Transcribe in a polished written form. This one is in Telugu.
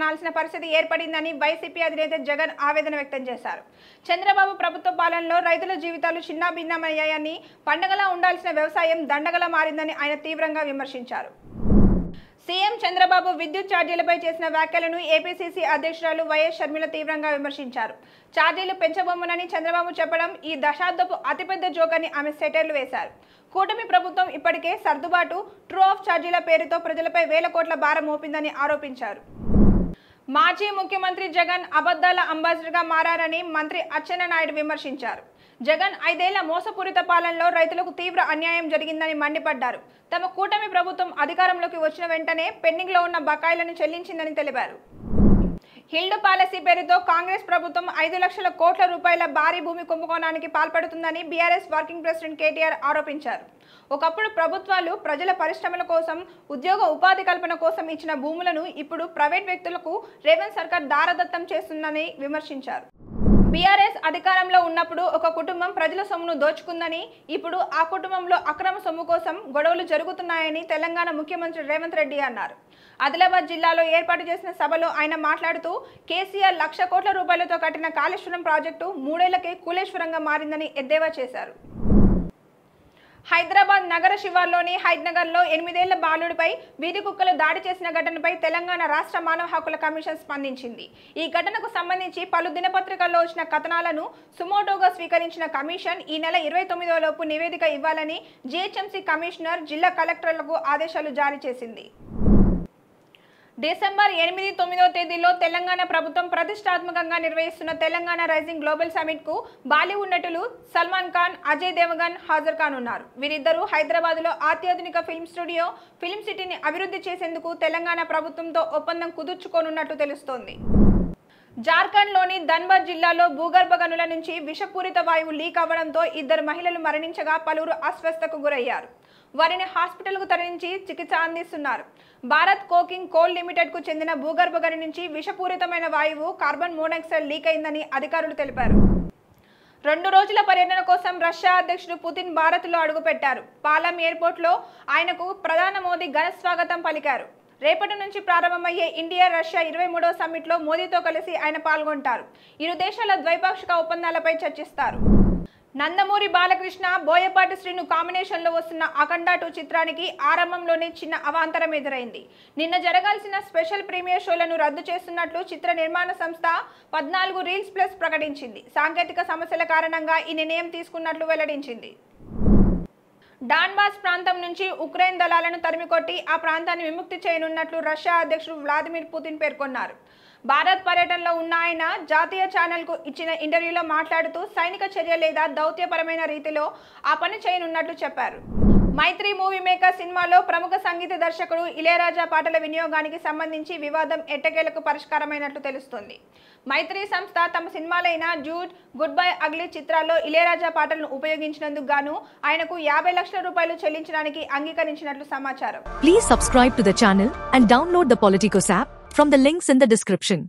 అనాల్సిన పరిస్థితి ఏర్పడిందని వైసీపీ అధినేత జగన్ ఆవేదన వ్యక్తం చేశారు. చంద్రబాబు ప్రభుత్వ పాలనలో రైతుల జీవితాలు చిన్నాభిన్నమయ్యాయని, పండగలా ఉండాల్సిన వ్యవసాయం దండగలా మారిందని ఆయన తీవ్రంగా విమర్శించారు. సీఎం చంద్రబాబు విద్యుత్ ఛార్జీలపై చేసిన వ్యాఖ్యలను ఏపీసీసీ అధ్యక్షురాలు వైఎస్ షర్మిల తీవ్రంగా విమర్శించారు. ఛార్జీలు పెంచబొమ్మనని చంద్రబాబు చెప్పడం ఈ దశాబ్దపు అతిపెద్ద జోక్ అని ఆమె సెటైర్లు వేశారు. కూటమి ప్రభుత్వం ఇప్పటికే సర్దుబాటు, ట్రూ ఆఫ్ ఛార్జీల పేరుతో ప్రజలపై వేల కోట్ల భారం మోపిందని ఆరోపించారు. మాజీ ముఖ్యమంత్రి జగన్ అబద్ధాల అంబాసిడర్గా మారారని మంత్రి అచ్చెన్నాయుడు విమర్శించారు. జగన్ 5 ఏళ్ల మోసపూరిత పాలనలో రైతులకు తీవ్ర అన్యాయం జరిగిందని మండిపడ్డారు. తమ కూటమి ప్రభుత్వం అధికారంలోకి వచ్చిన వెంటనే పెండింగ్లో ఉన్న బకాయిలను చెల్లించిందని తెలిపారు. హిల్డ్ పాలసీ పేరుతో కాంగ్రెస్ ప్రభుత్వం 5 లక్షల కోట్ల రూపాయల భారీ భూమి కుంభకోణానికి పాల్పడుతుందని బీఆర్ఎస్ వర్కింగ్ ప్రెసిడెంట్ కేటీఆర్ ఆరోపించారు. ఒకప్పుడు ప్రభుత్వాలు ప్రజల పరిశ్రమల కోసం, ఉద్యోగ ఉపాధి కల్పన కోసం ఇచ్చిన భూములను ఇప్పుడు ప్రైవేట్ వ్యక్తులకు రేవంత్ సర్కార్ దారదత్తం చేస్తుందని విమర్శించారు. బీఆర్ఎస్ అధికారంలో ఉన్నప్పుడు ఒక కుటుంబం ప్రజల సొమ్మును దోచుకుందని, ఇప్పుడు ఆ కుటుంబంలో అక్రమ సొమ్ము కోసం గొడవలు జరుగుతున్నాయని తెలంగాణ ముఖ్యమంత్రి రేవంత్ రెడ్డి అన్నారు. ఆదిలాబాద్ జిల్లాలో ఏర్పాటు చేసిన సభలో ఆయన మాట్లాడుతూ కేసీఆర్ 1,00,000 కోట్ల రూపాయలతో కట్టిన కాళేశ్వరం ప్రాజెక్టు 3 ఏళ్లకే కూలేశ్వరంగా మారిందని ఎద్దేవా చేశారు. హైదరాబాద్ నగర శివార్లోని హైద్నగర్లో 8 ఏళ్ల బాలుడిపై వీధి కుక్కలు దాడి చేసిన ఘటనపై తెలంగాణ రాష్ట్ర మానవ హక్కుల కమిషన్ స్పందించింది. ఈ ఘటనకు సంబంధించి పలు దినపత్రికల్లో వచ్చిన కథనాలను సుమోటోగా స్వీకరించిన కమిషన్ ఈ నెల 29వ లోపు నివేదిక ఇవ్వాలని జీహెచ్ఎంసీ కమిషనర్, జిల్లా కలెక్టర్లకు ఆదేశాలు జారీ చేసింది. డిసెంబర్ 8, 9వ తేదీల్లో తెలంగాణ ప్రభుత్వం ప్రతిష్టాత్మకంగా నిర్వహిస్తున్న తెలంగాణ రైజింగ్ గ్లోబల్ సమిట్ కు బాలీవుడ్ నటులు సల్మాన్ ఖాన్, అజయ్ దేవగన్ హాజరు కానున్నారు. వీరిద్దరూ హైదరాబాద్ లో అత్యాధునిక ఫిల్మ్ స్టూడియో, ఫిల్మ్ సిటీని అభివృద్ధి చేసేందుకు తెలంగాణ ప్రభుత్వంతో ఒప్పందం కుదుర్చుకోనున్నట్టు తెలుస్తోంది. జార్ఖండ్లోని ధన్బాద్ జిల్లాలో భూగర్భ గనుల నుంచి విషపూరిత వాయువు లీక్ అవ్వడంతో 2 మహిళలు మరణించగా పలువురు అస్వస్థతకు గురయ్యారు. వారిని హాస్పిటల్కు తరలించి చికిత్స అందిస్తున్నారు. భారత్ కోకింగ్ కోల్ లిమిటెడ్ కు చెందిన భూగర్భ గని నుంచి విషపూరితమైన వాయువు కార్బన్ మోనాక్సైడ్ లీక్ అయిందని అధికారులు తెలిపారు. 2 రోజుల పర్యటన కోసం రష్యా అధ్యక్షుడు పుతిన్ భారత్లో అడుగుపెట్టారు. పాలం ఎయిర్పోర్ట్లో ఆయనకు ప్రధాని మోదీ ఘన స్వాగతం పలికారు. రేపటి నుంచి ప్రారంభమయ్యే ఇండియా రష్యా 23వ సమ్మిట్లో మోదీతో కలిసి ఆయన పాల్గొంటారు. ఇరు దేశాల ద్వైపాక్షిక ఒప్పందాలపై చర్చిస్తారు. నందమూరి బాలకృష్ణ, బోయపాటి శ్రీను కాంబినేషన్లో వస్తున్న అఖండ 2 చిత్రానికి ఆరంభంలోనే చిన్న అవాంతరం ఎదురైంది. నిన్న జరగాల్సిన స్పెషల్ ప్రీమియర్ షోలను రద్దు చేస్తున్నట్లు చిత్ర నిర్మాణ సంస్థ 14 రీల్స్ ప్లస్ ప్రకటించింది. సాంకేతిక సమస్యల కారణంగా ఈ నిర్ణయం తీసుకున్నట్లు వెల్లడించింది. డాన్బాస్ ప్రాంతం నుంచి ఉక్రెయిన్ దళాలను తరిమికొట్టి ఆ ప్రాంతాన్ని విముక్తి చేయనున్నట్లు రష్యా అధ్యక్షుడు వ్లాదిమిర్ పుతిన్ పేర్కొన్నారు. భారత్ పర్యటనలో ఉన్న ఆయన జాతీయ ఛానల్కు ఇచ్చిన ఇంటర్వ్యూలో మాట్లాడుతూ సైనిక చర్య లేదా దౌత్యపరమైన రీతిలో ఆ పని చేయనున్నట్లు చెప్పారు. మైత్రి మూవీ మేకర్ సినిమాలో ప్రముఖ సంగీత దర్శకుడు ఇళయరాజా పాటల వినియోగానికి సంబంధించి వివాదం ఎట్టకేలకు పరిష్కారమైనట్లు తెలుస్తోంది. మైత్రి సంస్థ తమ సినిమాలైన డ్యూడ్, గుడ్ బై అగ్లీ చిత్రాల్లో ఇళయరాజా పాటలను ఉపయోగించినందుకు గాను ఆయనకు 50 లక్షల రూపాయలు చెల్లించడానికి అంగీకరించినట్లు సమాచారం. Please subscribe to the channel and download the Politicos app from the links in the description.